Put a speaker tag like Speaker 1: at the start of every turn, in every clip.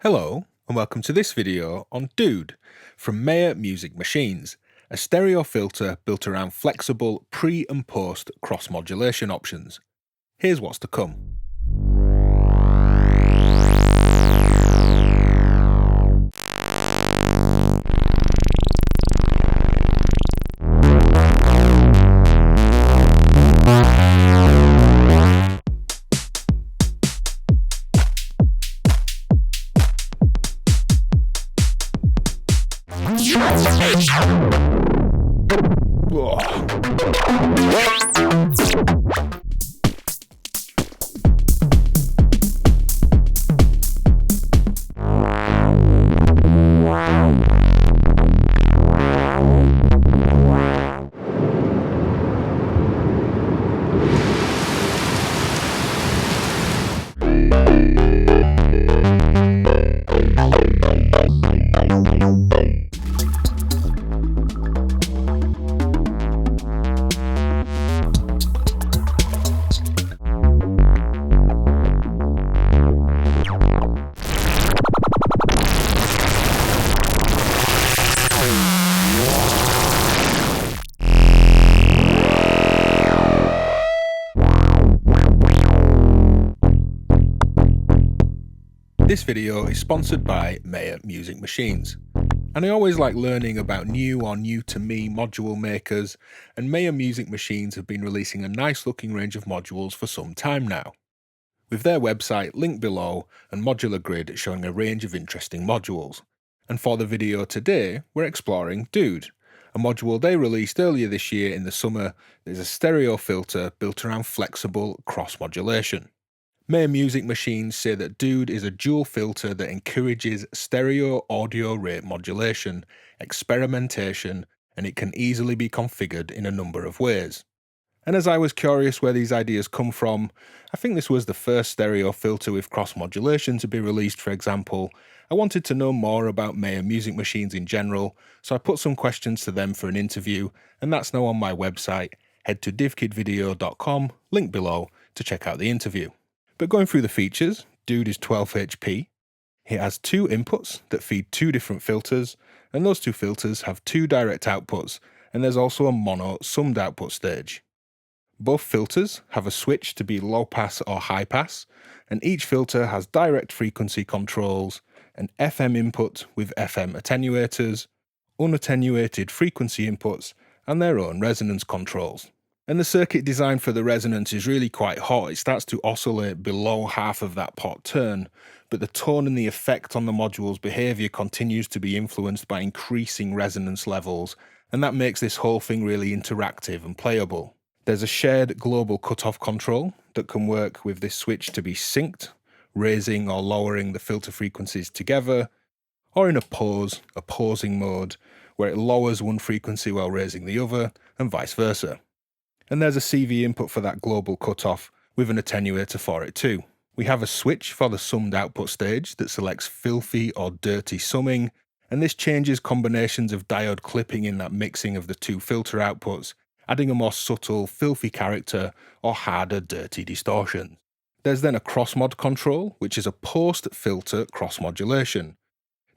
Speaker 1: Hello, and welcome to this video on Deuxd from Mehr Music Machines, a stereo filter built around flexible pre- and post cross-modulation options. Here's what's to come. This video is sponsored by Mehr Music Machines, and I always like learning about new or new to me module makers, and Mehr Music Machines have been releasing a nice looking range of modules for some time now, with their website linked below and modular grid showing a range of interesting modules. And for the video today, we're exploring Deuxd, a module they released earlier this year in the summer that is a stereo filter built around flexible cross-modulation. Mehr Music Machines say that Deuxd is a dual filter that encourages stereo audio rate modulation, experimentation, and it can easily be configured in a number of ways. And as I was curious where these ideas come from, I think this was the first stereo filter with cross-modulation to be released, for example. I wanted to know more about Mehr Music Machines in general, so I put some questions to them for an interview, and that's now on my website. Head to divkidvideo.com, link below, to check out the interview. But going through the features, Deuxd is 12 HP. It has two inputs that feed two different filters, and those two filters have two direct outputs, and there's also a mono summed output stage. Both filters have a switch to be low pass or high pass, and each filter has direct frequency controls, an FM input with FM attenuators, unattenuated frequency inputs, and their own resonance controls. And the circuit design for the resonance is really quite hot. It starts to oscillate below half of that pot turn, but the tone and the effect on the module's behaviour continues to be influenced by increasing resonance levels, and that makes this whole thing really interactive and playable. There's a shared global cutoff control that can work with this switch to be synced, raising or lowering the filter frequencies together, or in a pausing mode, where it lowers one frequency while raising the other, and vice versa. And there's a CV input for that global cutoff with an attenuator for it too. We have a switch for the summed output stage that selects filthy or dirty summing, and this changes combinations of diode clipping in that mixing of the two filter outputs, adding a more subtle filthy character or harder dirty distortion. There's then a cross-mod control, which is a post-filter cross-modulation.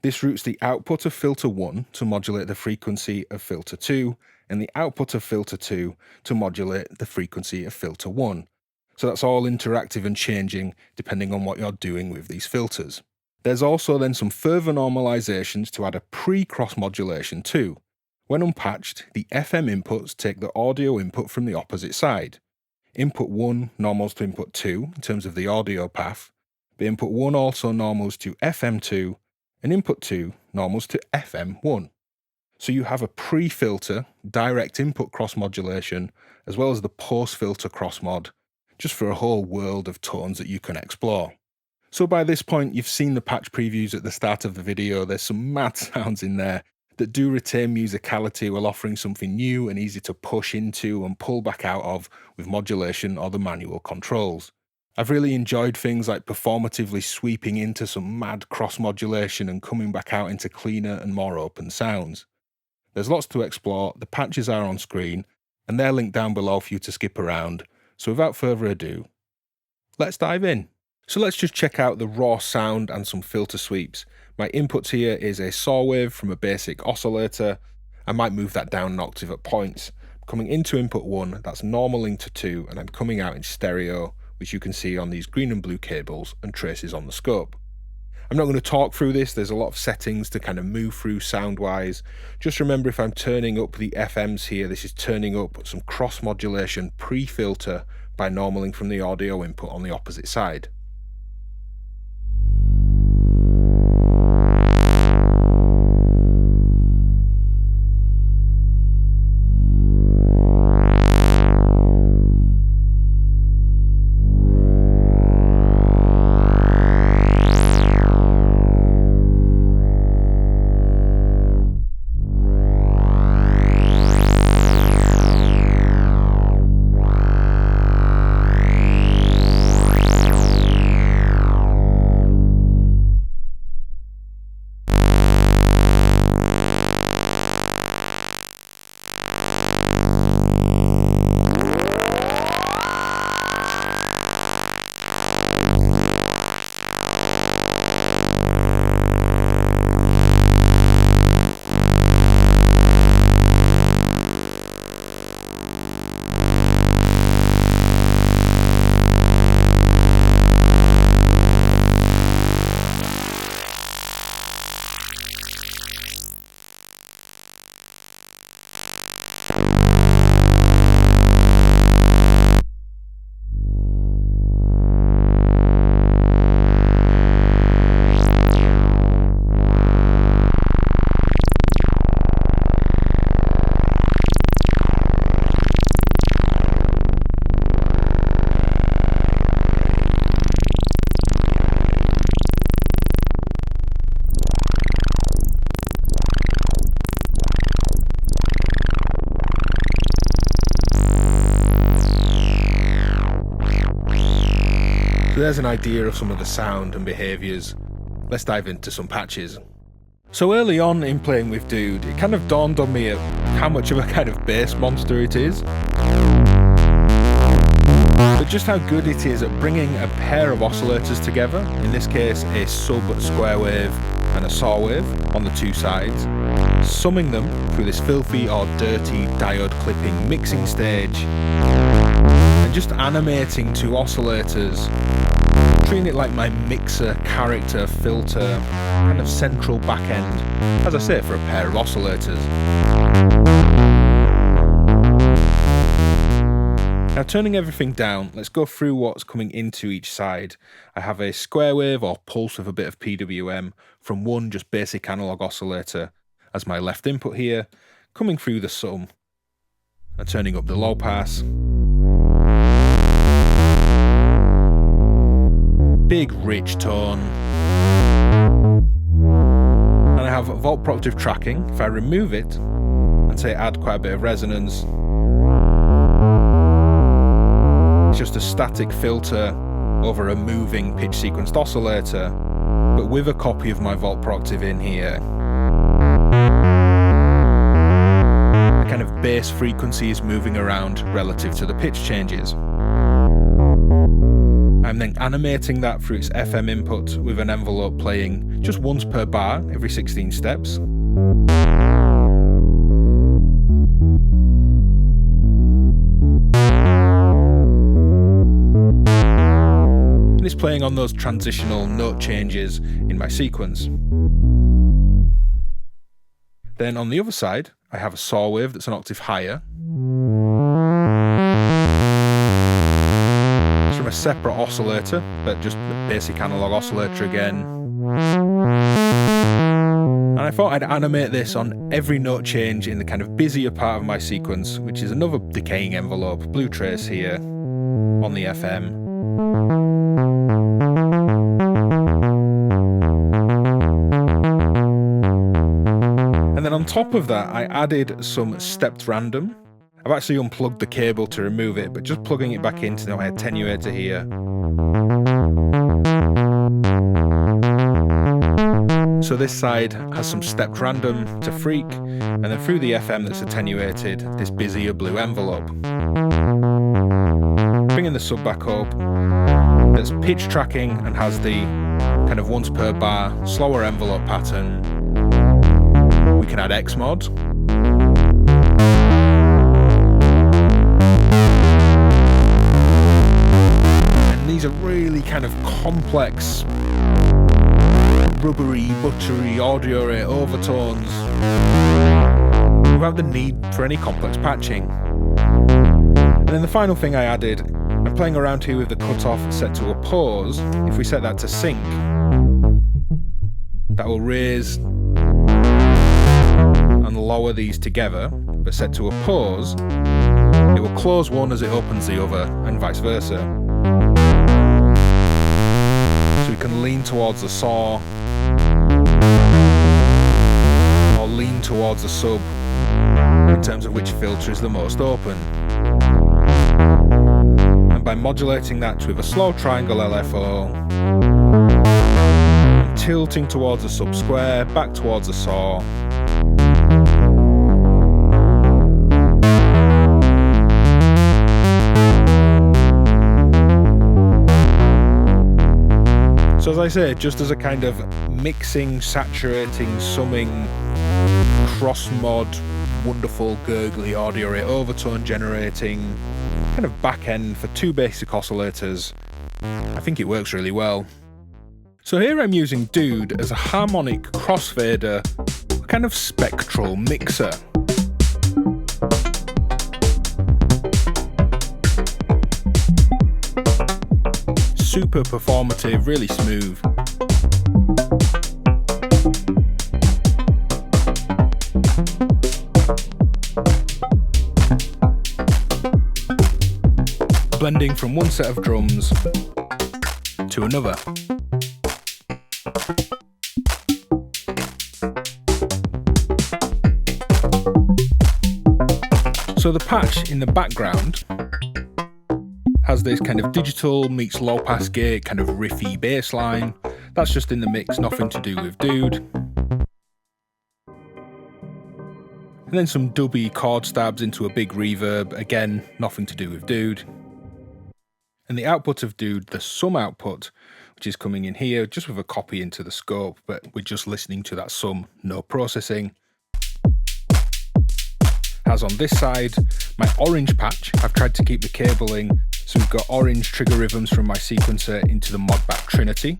Speaker 1: This routes the output of filter 1 to modulate the frequency of filter 2, and the output of filter 2 to modulate the frequency of filter 1. So that's all interactive and changing depending on what you're doing with these filters. There's also then some further normalizations to add a pre-cross modulation too. When unpatched, the FM inputs take the audio input from the opposite side. Input 1 normals to input 2 in terms of the audio path, but input 1 also normals to FM2, and input 2 normals to FM1. So you have a pre-filter, direct input cross-modulation, as well as the post-filter cross-mod, just for a whole world of tones that you can explore. So by this point, you've seen the patch previews at the start of the video. There's some mad sounds in there that do retain musicality while offering something new and easy to push into and pull back out of with modulation or the manual controls. I've really enjoyed things like performatively sweeping into some mad cross-modulation and coming back out into cleaner and more open sounds. There's lots to explore, the patches are on screen, and they're linked down below for you to skip around, so without further ado, let's dive in. So let's just check out the raw sound and some filter sweeps. My input here is a saw wave from a basic oscillator. I might move that down an octave at points. Coming into input 1, that's normaling to 2, and I'm coming out in stereo, which you can see on these green and blue cables and traces on the scope. I'm not going to talk through this, there's a lot of settings to kind of move through sound-wise. Just remember, if I'm turning up the FMs here, this is turning up some cross modulation pre-filter by normaling from the audio input on the opposite side. So there's an idea of some of the sound and behaviours. Let's dive into some patches. So early on in playing with Deuxd, it kind of dawned on me how much of a kind of bass monster it is. But just how good it is at bringing a pair of oscillators together, in this case a sub square wave and a saw wave on the two sides, summing them through this filthy or dirty diode clipping mixing stage, and just animating two oscillators, treating it like my mixer, character, filter, kind of central backend, as I say, for a pair of oscillators. Now, turning everything down, let's go through what's coming into each side. I have a square wave or pulse with a bit of PWM from one just basic analog oscillator as my left input here, coming through the sum and turning up the low pass. Big rich tone. And I have volt proctive tracking. If I remove it and say add quite a bit of resonance, it's just a static filter over a moving pitch sequenced oscillator, but with a copy of my volt proctive in here. The kind of bass frequency is moving around relative to the pitch changes. I'm then animating that through its FM input with an envelope playing just once per bar every 16 steps. And it's playing on those transitional note changes in my sequence. Then on the other side, I have a saw wave that's an octave higher. From a separate oscillator, but just a basic analog oscillator again. And I thought I'd animate this on every note change in the kind of busier part of my sequence, which is another decaying envelope, blue trace here on the FM. And then on top of that, I added some stepped random. I've actually unplugged the cable to remove it, but just plugging it back into my attenuator here. So this side has some stepped random to freak, and then through the FM that's attenuated, this busier blue envelope. Bringing the sub back up. that's pitch tracking and has the kind of once per bar slower envelope pattern. We can add XMOD. And these are really kind of complex, rubbery, buttery audio rate overtones without the need for any complex patching. And then the final thing I added, I'm playing around here with the cutoff set to a pause. If we set that to sync, that will raise and lower these together, but set to a pause, it will close one as it opens the other, and vice versa. So we can lean towards the saw, or lean towards the sub, in terms of which filter is the most open. And by modulating that with a slow triangle LFO, and tilting towards the sub square, back towards the saw, so as I say, just as a kind of mixing, saturating, summing, cross-mod, wonderful gurgly audio rate overtone generating kind of back end for two basic oscillators, I think it works really well. So here I'm using Deuxd as a harmonic crossfader, a kind of spectral mixer. Super performative, really smooth. Blending from one set of drums to another. So the patch in the background has this kind of digital meets low pass gate kind of riffy bass line. That's just in the mix, nothing to do with Deuxd. And then some dubby chord stabs into a big reverb, again, nothing to do with Deuxd. And the output of Deuxd, the sum output, which is coming in here, just with a copy into the scope, but we're just listening to that sum, no processing. Has on this side my orange patch. I've tried to keep the cabling, so we've got orange trigger rhythms from my sequencer into the modback Trinity.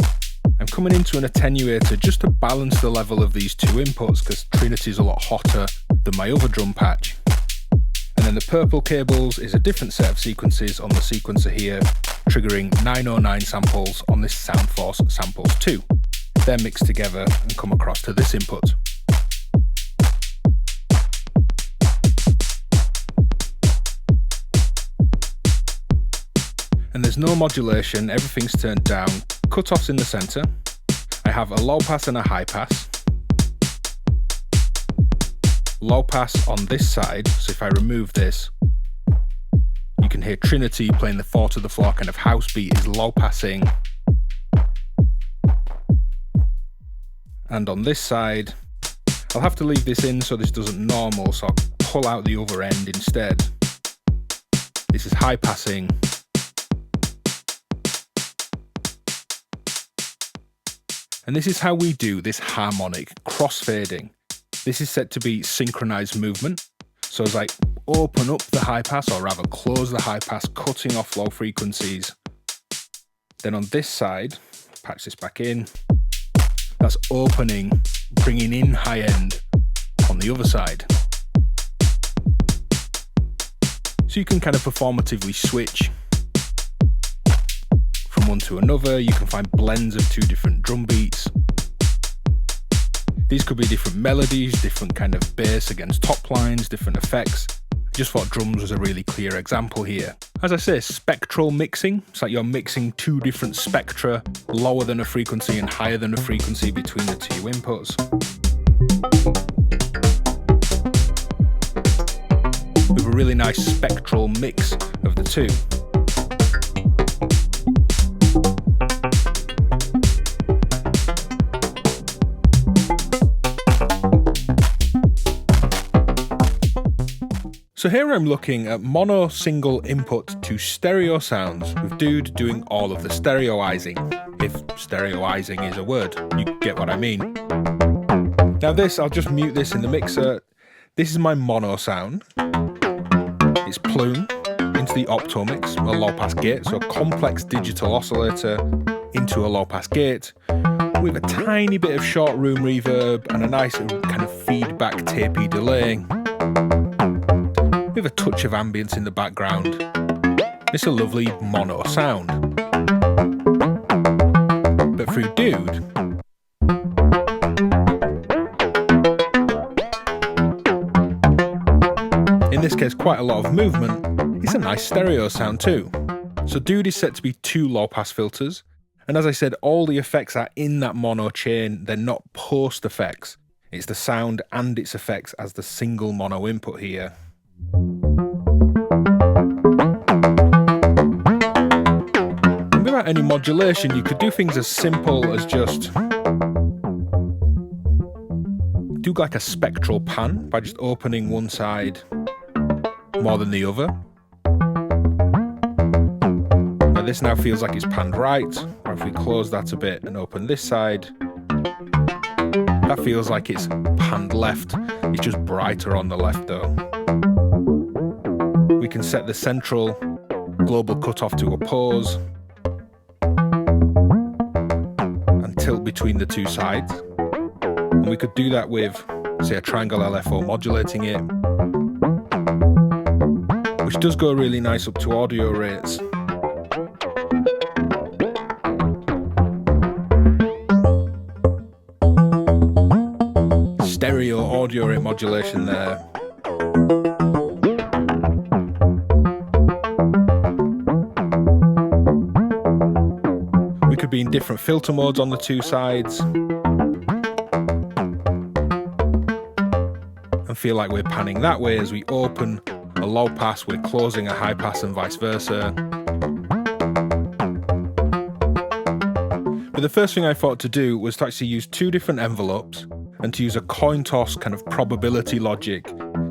Speaker 1: I'm coming into an attenuator just to balance the level of these two inputs, because Trinity is a lot hotter than my other drum patch. And then the purple cables is a different set of sequences on the sequencer here, triggering 909 samples on this Soundforce Samples 2. They're mixed together and come across to this input. And there's no modulation, everything's turned down, cut-offs in the centre. I have a low pass and a high pass. Low pass on this side, so if I remove this, you can hear Trinity playing the 4 to the floor kind of house beat is low passing. And on this side, I'll have to leave this in so this doesn't normal, so I'll pull out the other end instead. This is high passing. And this is how we do this harmonic crossfading. This is set to be synchronized movement. So as I open up the high pass, or rather close the high pass, cutting off low frequencies. Then on this side, patch this back in, that's opening, bringing in high end on the other side. So you can kind of performatively switch from one to another. You can find blends of two different drum beats. These could be different melodies, different kind of bass against top lines, different effects. I just thought drums was a really clear example here. As I say, spectral mixing. It's like you're mixing two different spectra, lower than a frequency and higher than a frequency between the two inputs. With a really nice spectral mix of the two. So here I'm looking at mono single input to stereo sounds with Deuxd doing all of the stereo-ising. If stereo-ising is a word, you get what I mean. Now this, I'll just mute this in the mixer. This is my mono sound. It's plume into the optomix, a low pass gate, so a complex digital oscillator into a low pass gate with a tiny bit of short room reverb and a nice kind of feedback tapey delay with a touch of ambience in the background. It's a lovely mono sound. But through Deuxd, in this case quite a lot of movement, it's a nice stereo sound too. So Deuxd is set to be 2 low pass filters, and as I said, all the effects are in that mono chain, they're not post effects. It's the sound and its effects as the single mono input here. And without any modulation, you could do things as simple as just do like a spectral pan by just opening one side more than the other. Now this now feels like it's panned right, or if we close that a bit and open this side, that feels like it's panned left. It's just brighter on the left though. We can set the central global cutoff to a pause and tilt between the two sides. And we could do that with, say, a triangle LFO modulating it, which does go really nice up to audio rates. Stereo audio rate modulation there. We could be in different filter modes on the two sides and feel like we're panning that way as we open a low pass, we're closing a high pass and vice versa. But the first thing I thought to do was to actually use 2 different envelopes and to use a coin toss kind of probability logic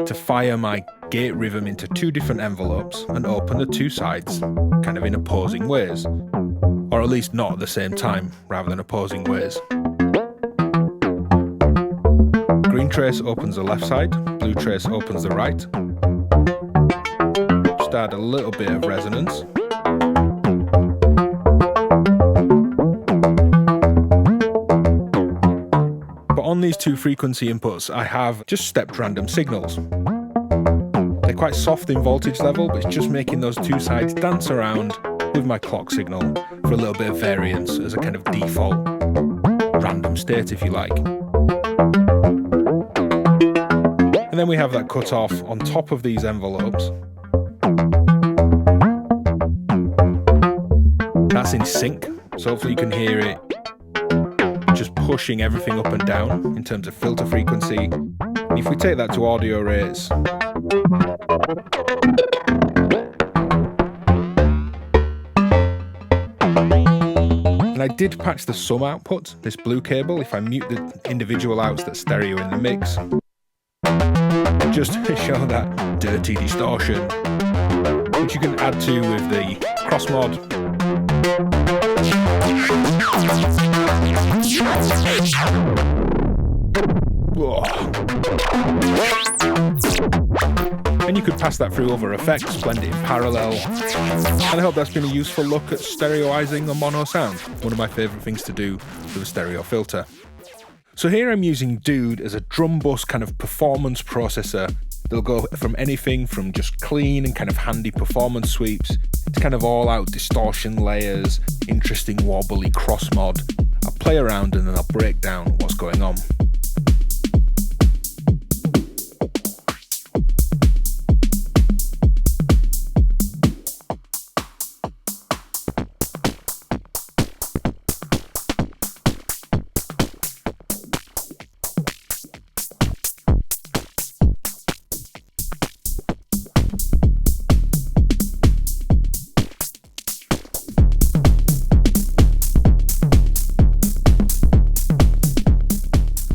Speaker 1: to fire my gate rhythm into 2 different envelopes and open the 2 sides kind of in opposing ways, or at least not at the same time rather than opposing ways. Green trace opens the left side, blue trace opens the right. Just add a little bit of resonance. On these 2 frequency inputs, I have just stepped random signals. They're quite soft in voltage level, but it's just making those 2 sides dance around with my clock signal for a little bit of variance as a kind of default random state, if you like. And then we have that cutoff on top of these envelopes. That's in sync, so hopefully you can hear it just pushing everything up and down in terms of filter frequency. And if we take that to audio rates, and I did patch the sum output, this blue cable, if I mute the individual outs that stereo in the mix, just to show that dirty distortion, which you can add to with the cross-mod. And you could pass that through other effects, blend it in parallel. And I hope that's been a useful look at stereo-ising a mono sound, one of my favourite things to do with a stereo filter. So here I'm using Deuxd as a drum bus kind of performance processor. They'll go from anything from just clean and kind of handy performance sweeps to kind of all-out distortion layers, interesting wobbly cross-mod. I'll play around and then I'll break down what's going on.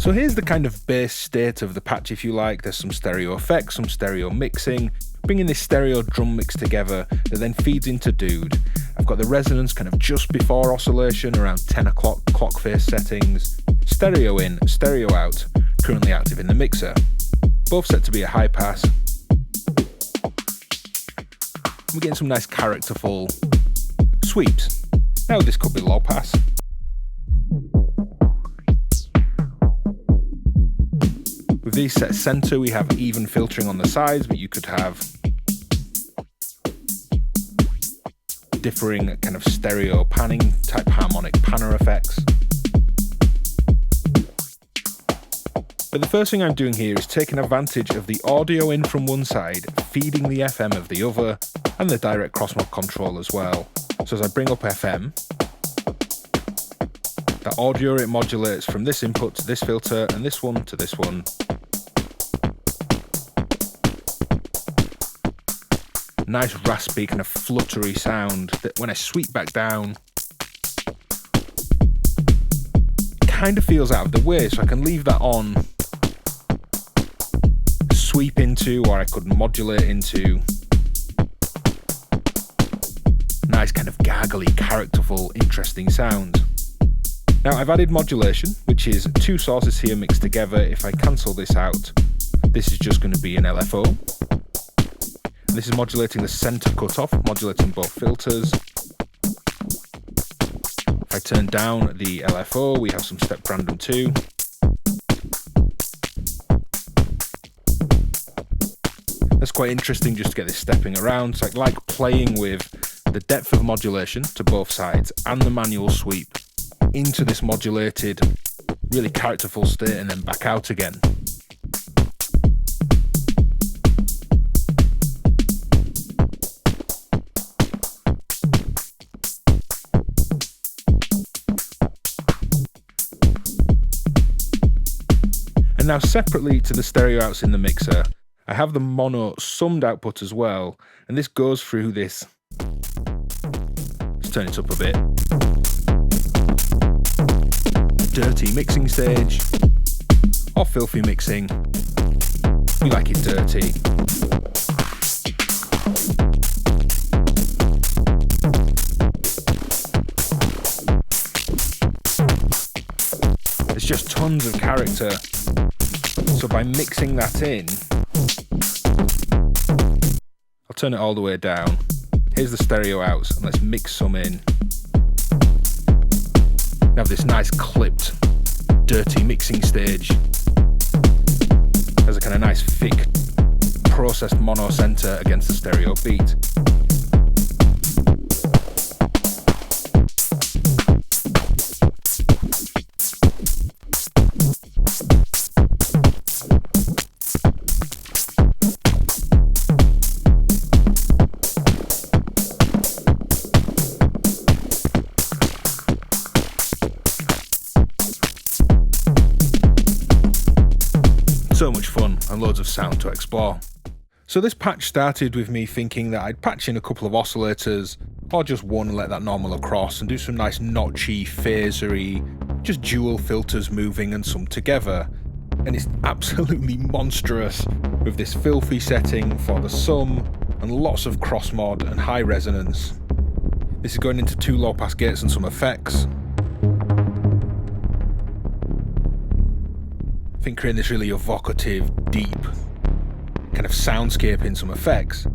Speaker 1: So here's the kind of base state of the patch, if you like. There's some stereo effects, some stereo mixing, bringing this stereo drum mix together that then feeds into Deuxd. I've got the resonance kind of just before oscillation, around 10 o'clock clock face settings, stereo in, stereo out, currently active in the mixer. Both set to be a high pass. We're getting some nice characterful sweeps. Now this could be low pass. With these set center, we have even filtering on the sides, but you could have differing kind of stereo panning type harmonic panner effects. But the first thing I'm doing here is taking advantage of the audio in from one side, feeding the FM of the other, and the direct crossmod control as well. So as I bring up FM, that audio it modulates from this input to this filter and this one to this one. Nice raspy kind of fluttery sound that when I sweep back down kind of feels out of the way, so I can leave that on, sweep into, or I could modulate into nice kind of gargly, characterful, interesting sounds. Now I've added modulation, which is two sources here mixed together. If I cancel this out, this is just going to be an LFO. This is modulating the center cutoff, modulating both filters. If I turn down the LFO, we have some step random too. That's quite interesting just to get this stepping around. So I like playing with the depth of modulation to both sides and the manual sweep into this modulated, really characterful state and then back out again. And now separately to the stereo outs in the mixer, I have the mono summed output as well, and this goes through this. Let's turn it up a bit. Dirty mixing stage, or filthy mixing. We like it dirty. There's just tons of character. So by mixing that in, I'll turn it all the way down. Here's the stereo outs, and let's mix some in. We have this nice clipped, dirty mixing stage. There's a kind of nice thick, processed mono center against the stereo beat. So much fun and loads of sound to explore. So this patch started with me thinking that I'd patch in a couple of oscillators, or just one and let that normal across, and do some nice notchy, phasery, just dual filters moving and some together. And it's absolutely monstrous with this filthy setting for the sum and lots of cross mod and high resonance. This is going into two low pass gates and some effects. I think creating this really evocative, deep kind of soundscape in some effects.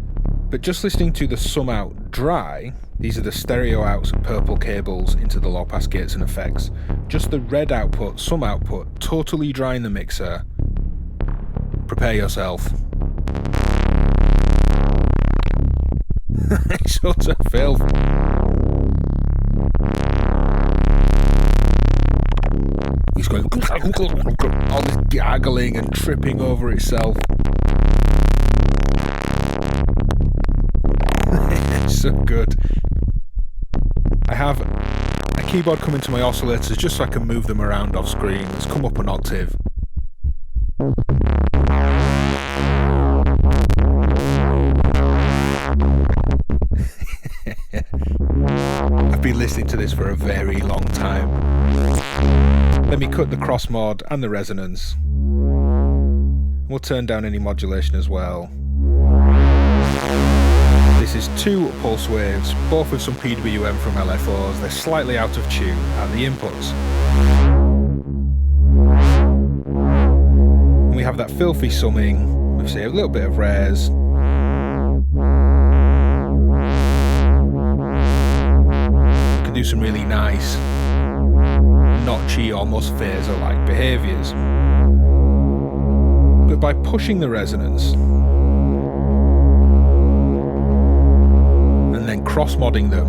Speaker 1: But just listening to the sum out dry, these are the stereo outs, purple cables into the low pass gates and effects. Just the red output, sum output, totally dry in the mixer. Prepare yourself. It's utter filth. He's going all this gargling and tripping over itself. It's so good. I have a keyboard coming to my oscillators just so I can move them around off screen. Let's come up an octave. I've been listening to this for a very long time. Let me cut the cross mod and the resonance. We'll turn down any modulation as well. there's two pulse waves, both with some PWM from LFOs. They're slightly out of tune at the inputs. And we have that filthy summing with, say, a little bit of res. You can do some really nice, notchy, almost phaser-like behaviours. But by pushing the resonance and then cross-modding them,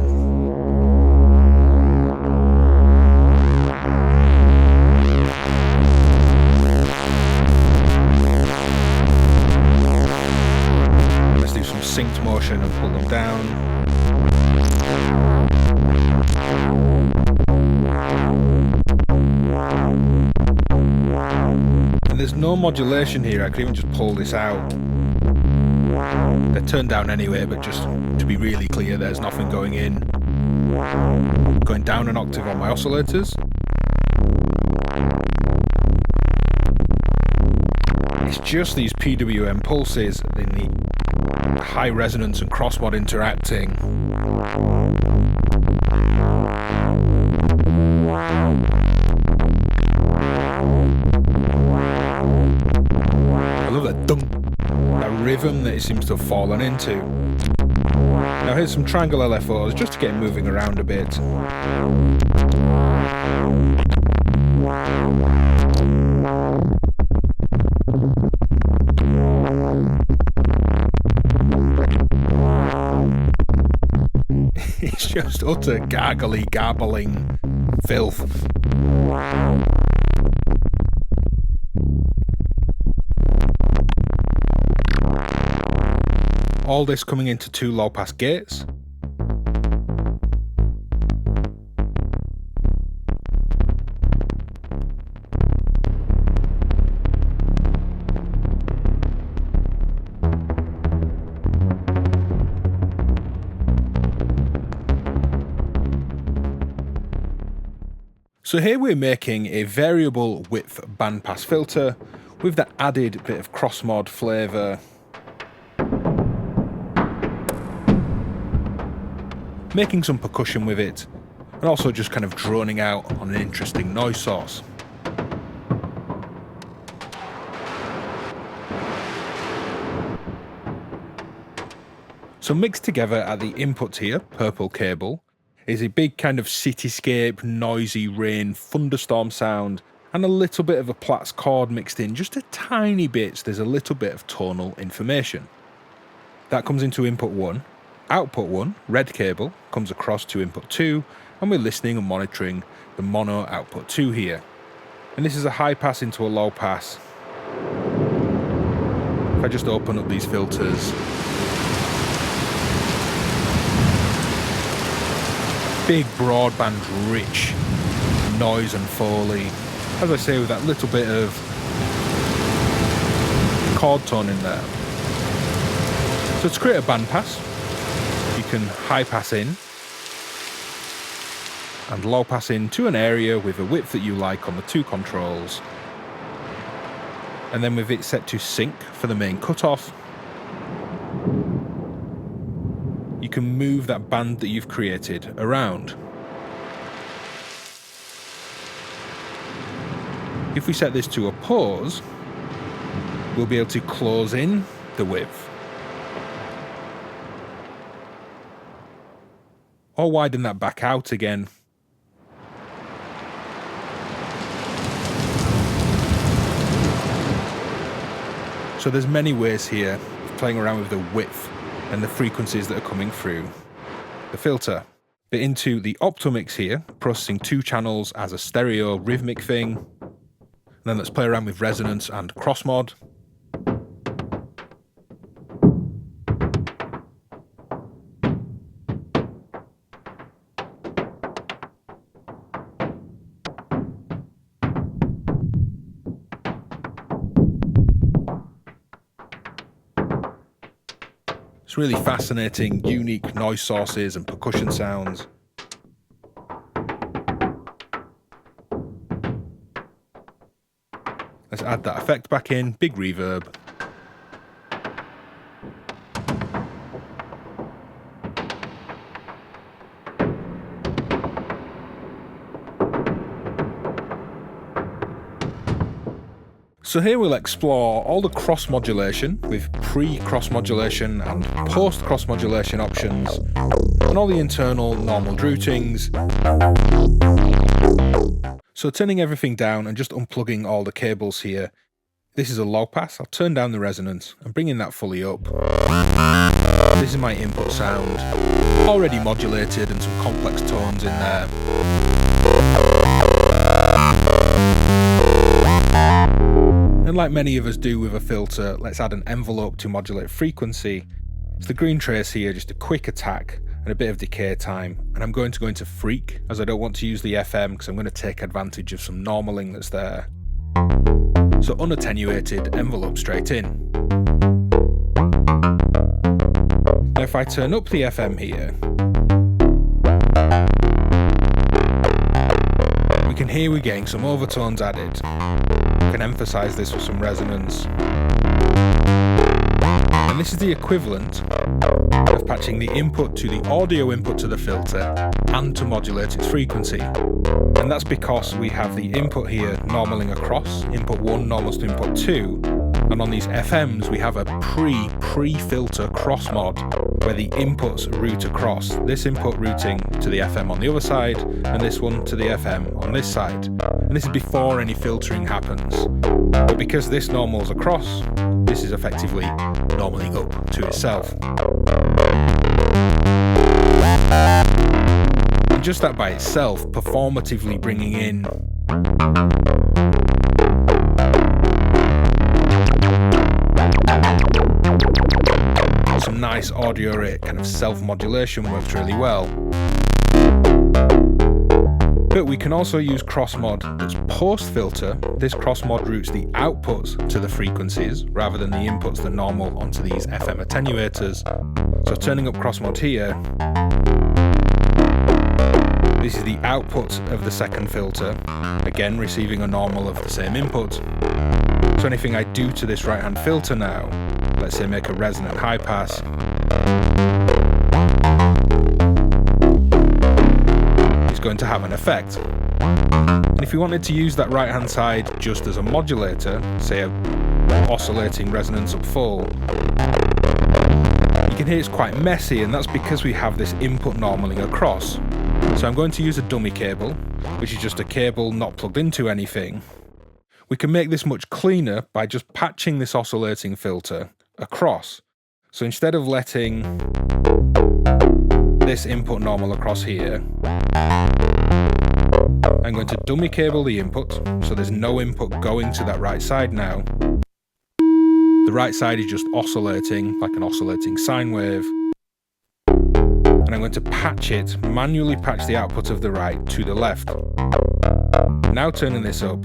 Speaker 1: let's do some synced motion and pull them down. And there's no modulation here. I could even just pull this out. They're turned down anyway, but just to be really clear, there's nothing going in. Going down an octave on my oscillators. It's just these PWM pulses in the high resonance and crossmod interacting. I love that dunk, that rhythm that it seems to have fallen into. Now here's some triangle LFOs just to get moving around a bit. It's just utter gargly, garbling filth. All this coming into two low-pass gates. So here we're making a variable width bandpass filter with that added bit of cross-mod flavour. Making some percussion with it, and also just kind of droning out on an interesting noise source. So mixed together at the inputs here, purple cable, is a big kind of cityscape, noisy rain, thunderstorm sound, and a little bit of a Platts chord mixed in, just a tiny bit, so there's a little bit of tonal information. That comes into input 1. Output 1, red cable, comes across to input 2, and we're listening and monitoring the mono output 2 here. And this is a high pass into a low pass. If I just open up these filters, big broadband rich noise and foley, as I say, with that little bit of chord tone in there. So to create a bandpass, you can high pass in and low pass in to an area with a width that you like on the two controls, and then with it set to sync for the main cutoff, you can move that band that you've created around. If we set this to a pause, we'll be able to close in the width or widen that back out again. So there's many ways here of playing around with the width and the frequencies that are coming through the filter. But into the Optomix here, processing two channels as a stereo rhythmic thing. And then let's play around with resonance and crossmod. It's really fascinating, unique noise sources and percussion sounds. Let's add that effect back in, big reverb. So here we'll explore all the cross-modulation with pre-cross-modulation and post-cross-modulation options, and all the internal normal routings. So turning everything down and just unplugging all the cables here. This is a low pass. I'll turn down the resonance and bringing that fully up. This is my input sound, already modulated and some complex tones in there. And like many of us do with a filter, let's add an envelope to modulate frequency. It's the green trace here, just a quick attack and a bit of decay time. And I'm going to go into freak, as I don't want to use the FM because I'm going to take advantage of some normaling that's there. So unattenuated, envelope straight in. Now if I turn up the FM here, we can hear we're getting some overtones added. I can emphasize this with some resonance. And this is the equivalent of patching the input to the audio input to the filter and to modulate its frequency. And that's because we have the input here normaling across, input 1 normals to input 2, and on these FMs we have a pre-filter cross mod where the inputs route across, this input routing to the FM on the other side and this one to the FM on this side. And this is before any filtering happens. But because this normals across, this is effectively normaling up to itself. And just that by itself, performatively bringing in some nice audio rate kind of self-modulation works really well. But we can also use cross-mod that's post-filter. This cross-mod routes the outputs to the frequencies rather than the inputs that normal onto these FM attenuators. So turning up cross-mod here, this is the output of the second filter, again receiving a normal of the same input. So anything I do to this right-hand filter now, let's say make a resonant high pass, is going to have an effect. And if you wanted to use that right-hand side just as a modulator, say a oscillating resonance up full, you can hear it's quite messy, and that's because we have this input normaling across. So I'm going to use a dummy cable, which is just a cable not plugged into anything. We can make this much cleaner by just patching this oscillating filter across. So instead of letting this input normal across here, I'm going to dummy cable the input, so there's no input going to that right side now. The right side is just oscillating, like an oscillating sine wave. And I'm going to patch it, manually patch the output of the right to the left. Now turning this up,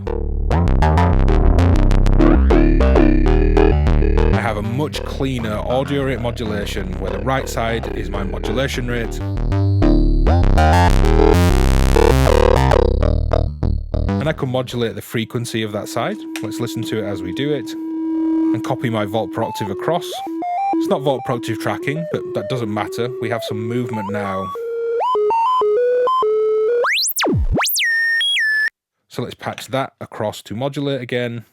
Speaker 1: I have a much cleaner audio rate modulation where the right side is my modulation rate. And I can modulate the frequency of that side. Let's listen to it as we do it. And copy my volt per octave across. It's not volt per octave tracking, but that doesn't matter. We have some movement now. So let's patch that across to modulate again.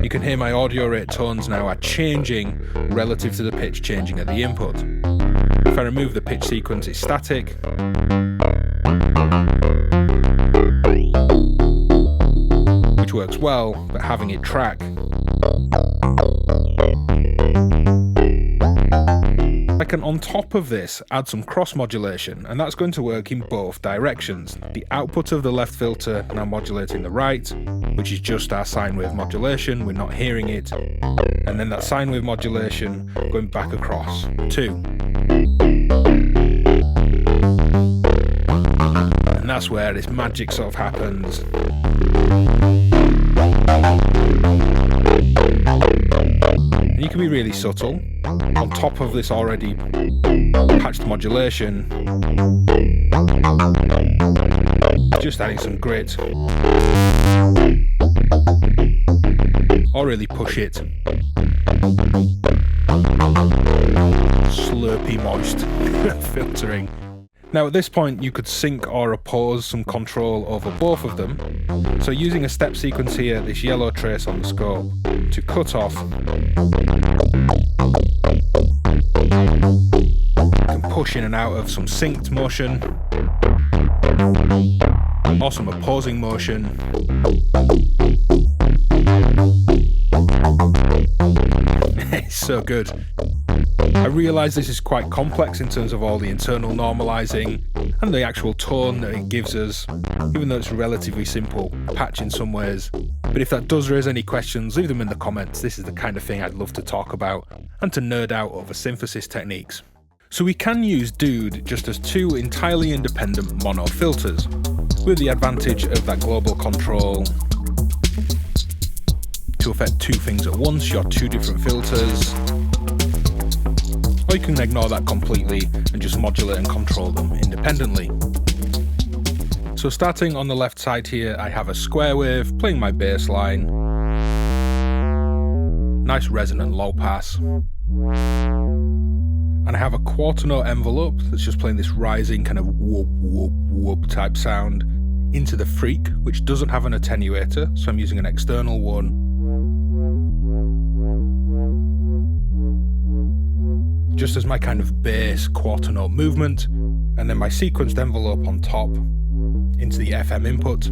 Speaker 1: You can hear my audio rate tones now are changing relative to the pitch changing at the input. If I remove the pitch sequence, it's static. Which works well, but having it track. I can, on top of this, add some cross modulation, and that's going to work in both directions. The output of the left filter now modulating the right, which is just our sine wave modulation, we're not hearing it, and then that sine wave modulation going back across too. And that's where this magic sort of happens. And you can be really subtle. On top of this already patched modulation, just adding some grit, or really push it. Slurpy moist filtering. Now at this point you could sync or oppose some control over both of them. So using a step sequence here, this yellow trace on the scope, to cut off and push in and out of some synced motion or some opposing motion. It's so good. I realise this is quite complex in terms of all the internal normalising and the actual tone that it gives us, even though it's a relatively simple patch in some ways. But if that does raise any questions, leave them in the comments. This is the kind of thing I'd love to talk about and to nerd out over synthesis techniques. So we can use Deuxd just as two entirely independent mono filters, with the advantage of that global control to affect two things at once, your two different filters. Or you can ignore that completely and just modulate and control them independently. So starting on the left side here, I have a square wave playing my bass line. Nice resonant low pass. And I have a quarter note envelope that's just playing this rising kind of whoop whoop whoop type sound into the freak, which doesn't have an attenuator, so I'm using an external one. Just as my kind of bass quarter note movement, and then my sequenced envelope on top into the FM input.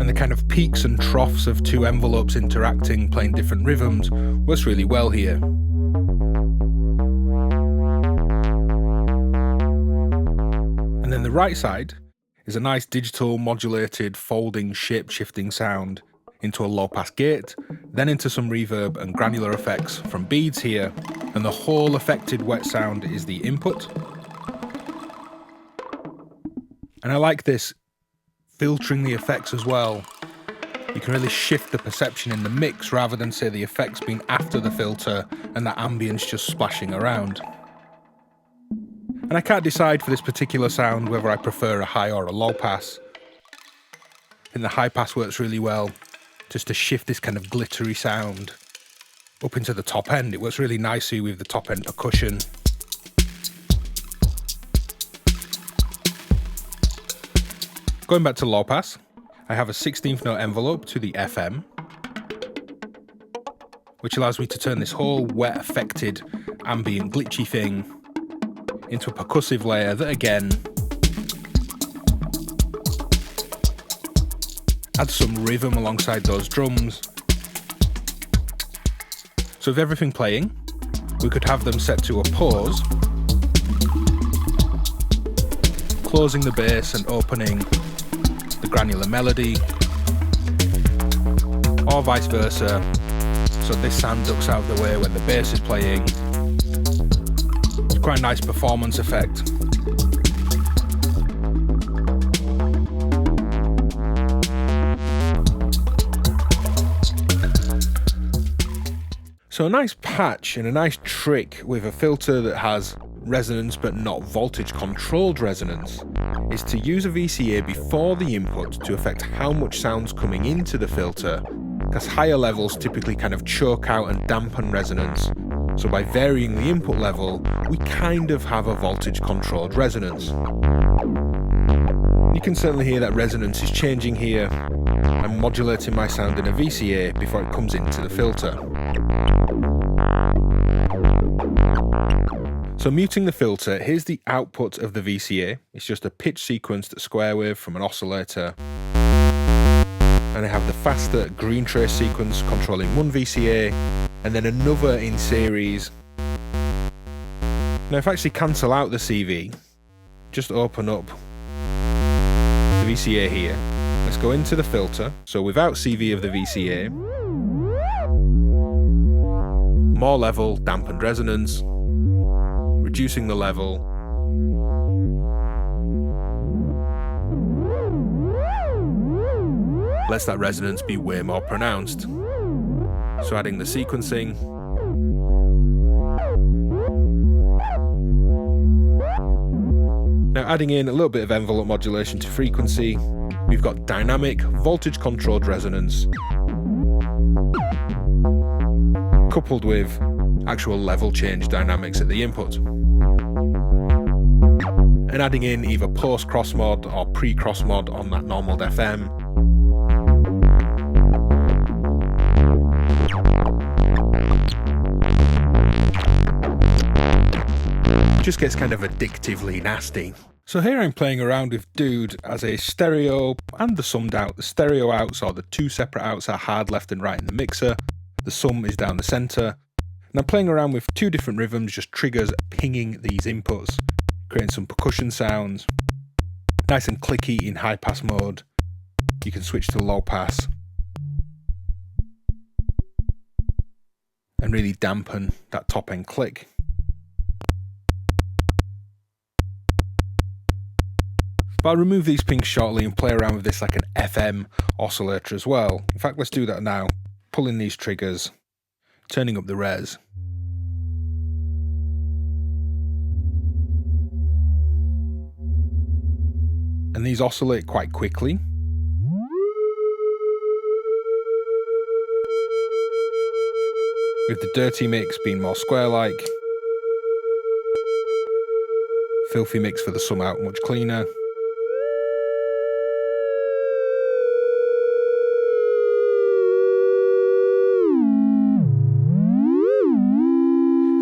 Speaker 1: And the kind of peaks and troughs of two envelopes interacting, playing different rhythms, works really well here. And then the right side is a nice digital modulated folding shape shifting sound into a low pass gate, then into some reverb and granular effects from beads here, and the whole affected wet sound is the input. And I like this filtering the effects as well. You can really shift the perception in the mix rather than say the effects being after the filter and that ambience just splashing around. And I can't decide for this particular sound whether I prefer a high or a low pass. And the high pass works really well, just to shift this kind of glittery sound up into the top end. It works really nicely with the top end percussion. Going back to low pass, I have a 16th note envelope to the FM, which allows me to turn this whole wet affected ambient glitchy thing into a percussive layer that again adds some rhythm alongside those drums. So with everything playing, we could have them set to a pause, closing the bass and opening the granular melody, or vice versa, so this sound ducks out of the way when the bass is playing. It's quite a nice performance effect. So a nice patch and a nice trick with a filter that has resonance but not voltage controlled resonance is to use a VCA before the input to affect how much sound's coming into the filter, because higher levels typically kind of choke out and dampen resonance. So by varying the input level, we kind of have a voltage controlled resonance. You can certainly hear that resonance is changing here. I'm modulating my sound in a VCA before it comes into the filter. So muting the filter, here's the output of the VCA. It's just a pitch sequenced square wave from an oscillator. And I have the faster green trace sequence controlling one VCA, and then another in series. Now if I actually cancel out the CV, just open up the VCA here. Let's go into the filter. So without CV of the VCA, more level, dampened resonance, reducing the level, lets that resonance be way more pronounced. So adding the sequencing, now adding in a little bit of envelope modulation to frequency, we've got dynamic voltage controlled resonance coupled with actual level change dynamics at the input. And adding in either post crossmod or pre crossmod on that normal FM. Just gets kind of addictively nasty. So here I'm playing around with Deuxd as a stereo and the summed out. The stereo outs, or the two separate outs, are hard left and right in the mixer. The sum is down the centre. And I'm playing around with two different rhythms, just triggers pinging these inputs, creating some percussion sounds. Nice and clicky in high pass mode. You can switch to low pass. And really dampen that top end click. But I'll remove these pings shortly and play around with this like an FM oscillator as well. In fact, let's do that now. Pulling these triggers, turning up the res. And these oscillate quite quickly. With the dirty mix being more square-like. Filthy mix for the sum out much cleaner.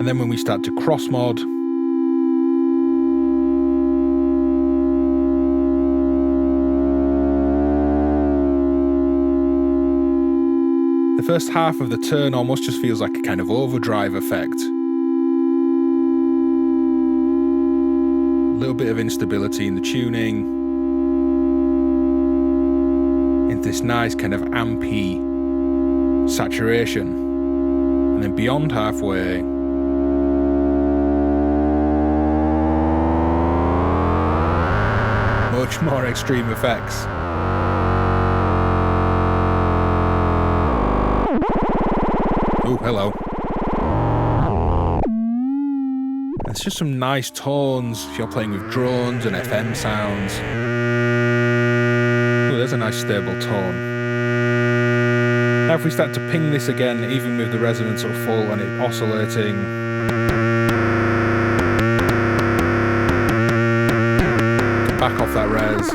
Speaker 1: And then when we start to cross mod, the first half of the turn almost just feels like a kind of overdrive effect. A little bit of instability in the tuning. Into this nice kind of ampy saturation. And then beyond halfway, much more extreme effects. Oh, hello. It's just some nice tones if you're playing with drones and FM sounds. Oh, there's a nice stable tone. Now if we start to ping this again, even with the resonance at full and it oscillating, back off that res.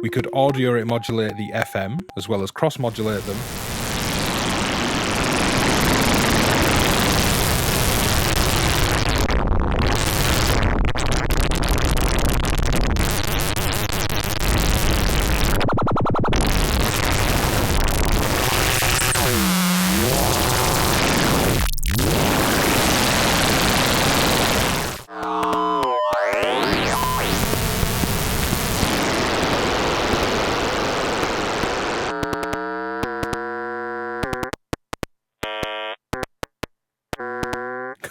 Speaker 1: We could audio rate modulate the FM as well as cross modulate them.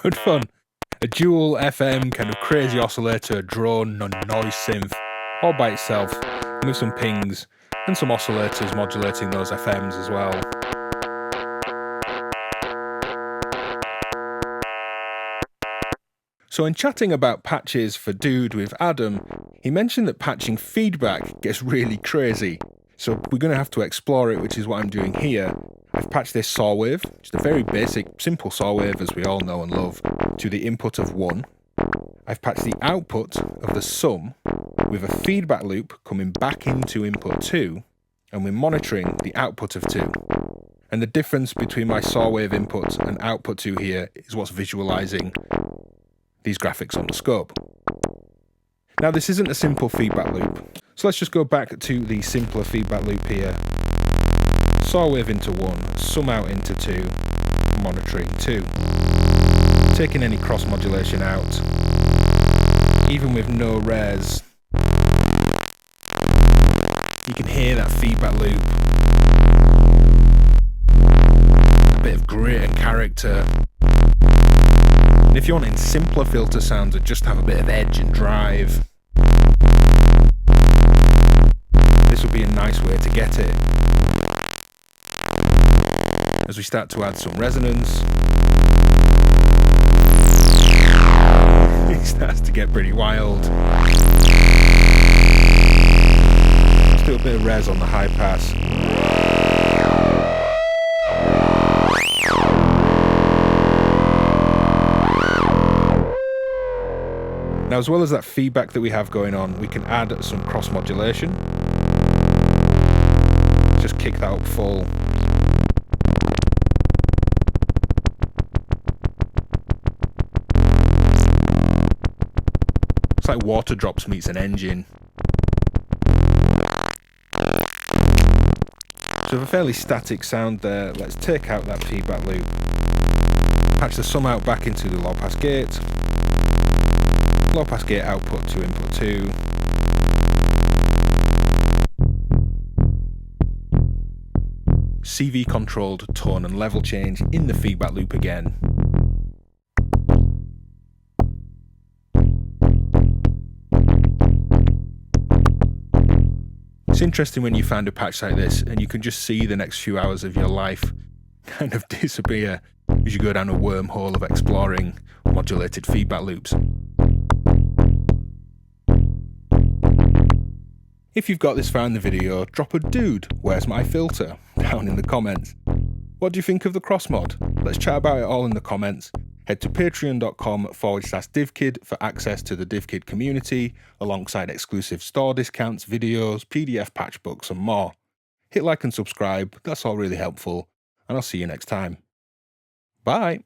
Speaker 1: Good fun. A dual FM kind of crazy oscillator, drone, noise synth, all by itself, and with some pings and some oscillators modulating those FMs as well. So in chatting about patches for Deuxd with Adam, he mentioned that patching feedback gets really crazy. So we're going to have to explore it, which is what I'm doing here. I've patched this saw wave, just a very basic, simple saw wave as we all know and love, to the input of 1. I've patched the output of the sum with a feedback loop coming back into input 2, and we're monitoring the output of 2. And the difference between my saw wave input and output 2 here is what's visualizing these graphics on the scope. Now this isn't a simple feedback loop, so let's just go back to the simpler feedback loop here. Saw wave into 1, sum out into 2, monitoring 2. Taking any cross modulation out, even with no res, you can hear that feedback loop. A bit of grit and character. And if you're wanting simpler filter sounds that just have a bit of edge and drive, this would be a nice way to get it. As we start to add some resonance. starts to get pretty wild. Let's do a bit of res on the high pass. Now, as well as that feedback that we have going on, we can add some cross modulation. Just kick that up full. It's like water drops meets an engine. So with a fairly static sound there, let's take out that feedback loop. Patch the sum out back into the low pass gate. Low pass gate output to input 2. CV controlled tone and level change in the feedback loop again. It's interesting when you find a patch like this and you can just see the next few hours of your life kind of disappear as you go down a wormhole of exploring modulated feedback loops. If you've got this far in the video, drop a "Dude, where's my filter?" down in the comments. What do you think of the cross mod? Let's chat about it all in the comments. Head to patreon.com/DivKid for access to the DivKid community, alongside exclusive store discounts, videos, PDF patch books and more. Hit like and subscribe, that's all really helpful, and I'll see you next time. Bye!